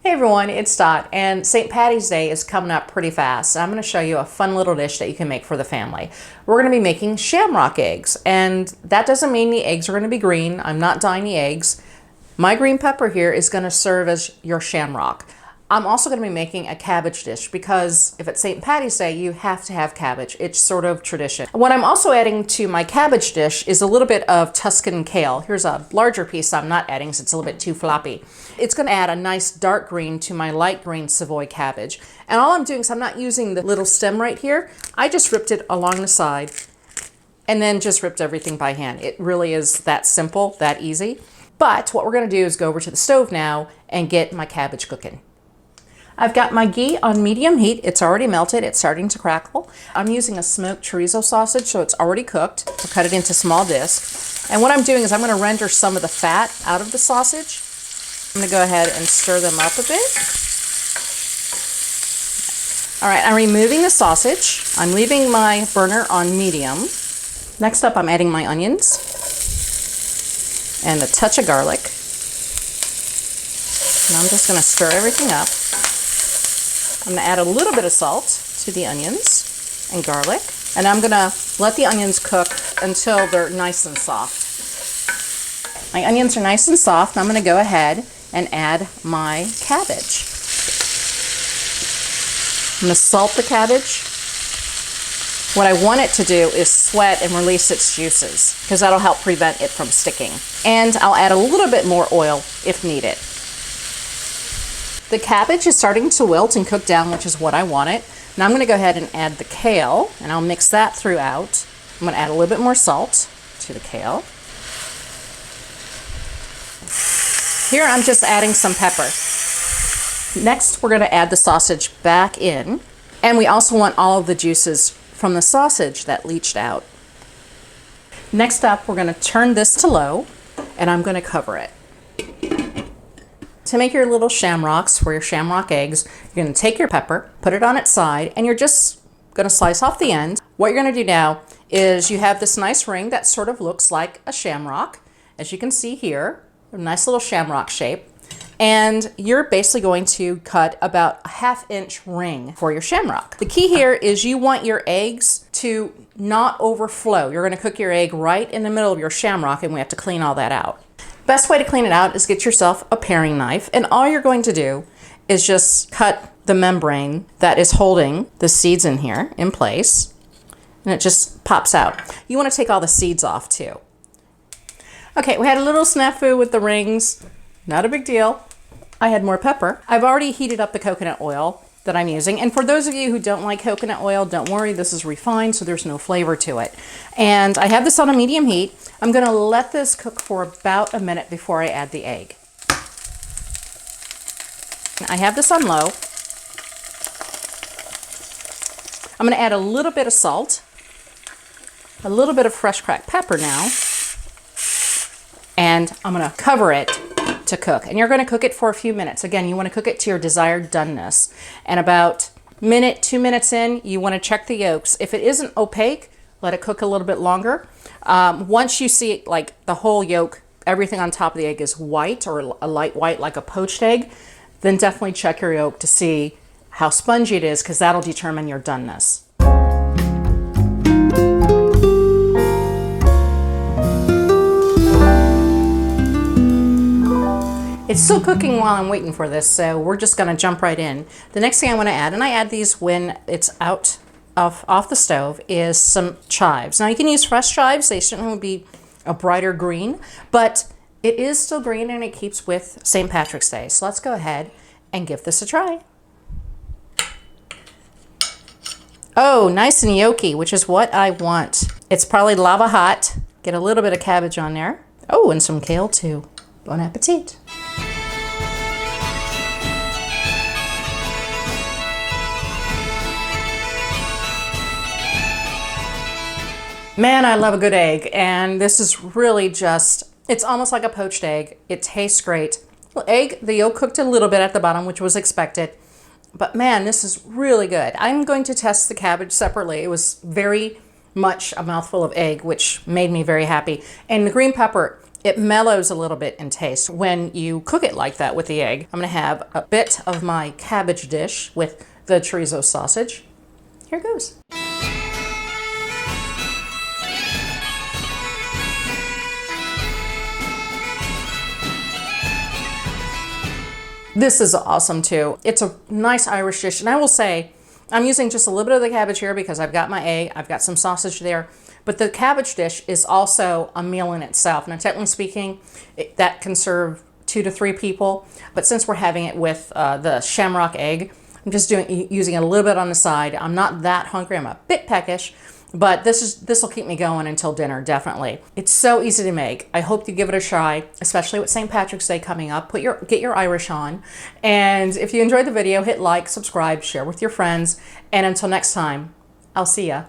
Hey everyone, it's Dot, and St. Patty's Day is coming up pretty fast. I'm going to show you a fun little dish that you can make for the family. We're going to be making shamrock eggs, and that doesn't mean the eggs are going to be green. I'm not dyeing the eggs. My green pepper here is going to serve as your shamrock. I'm also going to be making a cabbage dish because if it's St. Patty's Day, you have to have cabbage. It's sort of tradition. What I'm also adding to my cabbage dish is a little bit of Tuscan kale. Here's a larger piece I'm not adding, so it's a little bit too floppy. It's going to add a nice dark green to my light green Savoy cabbage. And all I'm doing is I'm not using the little stem right here. I just ripped it along the side and then just ripped everything by hand. It really is that simple, that easy. But what we're going to do is go over to the stove now and get my cabbage cooking. I've got my ghee on medium heat. It's already melted. It's starting to crackle. I'm using a smoked chorizo sausage, so it's already cooked. I'll cut it into small discs. And what I'm doing is I'm going to render some of the fat out of the sausage. I'm going to go ahead and stir them up a bit. All right, I'm removing the sausage. I'm leaving my burner on medium. Next up, I'm adding my onions and a touch of garlic. And I'm just going to stir everything up. I'm going to add a little bit of salt to the onions and garlic. And I'm going to let the onions cook until they're nice and soft. My onions are nice and soft. I'm going to go ahead and add my cabbage. I'm going to salt the cabbage. What I want it to do is sweat and release its juices because that'll help prevent it from sticking. And I'll add a little bit more oil if needed. The cabbage is starting to wilt and cook down, which is what I wanted. Now I'm going to go ahead and add the kale, and I'll mix that throughout. I'm going to add a little bit more salt to the kale. Here I'm just adding some pepper. Next, we're going to add the sausage back in, and we also want all of the juices from the sausage that leached out. Next up, we're going to turn this to low, and I'm going to cover it. To make your little shamrocks for your shamrock eggs, you're going to take your pepper, put it on its side, and you're just going to slice off the end. What you're going to do now is you have this nice ring that sort of looks like a shamrock, as you can see here, a nice little shamrock shape. And you're basically going to cut about a 1/2 inch ring for your shamrock. The key here is you want your eggs to not overflow. You're going to cook your egg right in the middle of your shamrock, and we have to clean all that out. Best way to clean it out is get yourself a paring knife, and all you're going to do is just cut the membrane that is holding the seeds in here in place, and it just pops out. You want to take all the seeds off too. Okay, we had a little snafu with the rings. Not a big deal. I had more pepper. I've already heated up the coconut oil that I'm using. And for those of you who don't like coconut oil, don't worry, this is refined, so there's no flavor to it. And I have this on a medium heat. I'm going to let this cook for about a minute before I add the egg. I have this on low. I'm going to add a little bit of salt, a little bit of fresh cracked pepper now, and I'm going to cover it to cook. And you're going to cook it for a few minutes. Again, you want to cook it to your desired doneness. And about minute, 2 minutes in, you want to check the yolks. If it isn't opaque, let it cook a little bit longer. Once you see like the whole yolk, everything on top of the egg is white or a light white like a poached egg, then definitely check your yolk to see how spongy it is because that'll determine your doneness. It's still cooking while I'm waiting for this, so we're just going to jump right in. The next thing I want to add, and I add these when it's out off the stove, is some chives. Now you can use fresh chives. They certainly would be a brighter green, but it is still green and it keeps with St. Patrick's Day. So let's go ahead and give this a try. Oh, nice and yolky, which is what I want. It's probably lava hot. Get a little bit of cabbage on there. Oh, and some kale too. Bon appetit. Man, I love a good egg, and this is really just, it's almost like a poached egg. It tastes great. Well, egg, the yolk cooked a little bit at the bottom, which was expected, but man, this is really good. I'm going to test the cabbage separately. It was very much a mouthful of egg, which made me very happy. And the green pepper It mellows a little bit in taste when you cook it like that with the egg. I'm gonna have a bit of my cabbage dish with the chorizo sausage. Here goes. This is awesome too. It's a nice Irish dish, and I will say, I'm using just a little bit of the cabbage here because I've got my egg, I've got some sausage there, but the cabbage dish is also a meal in itself. Now, technically speaking, that can serve 2 to 3 people, but since we're having it with the Shamrock egg, I'm just using it a little bit on the side. I'm not that hungry, I'm a bit peckish, but this will keep me going until dinner, definitely. It's so easy to make. I hope you give it a try, especially with St. Patrick's Day coming up. Get your Irish on. And if you enjoyed the video, hit like, subscribe, share with your friends. And until next time, I'll see ya.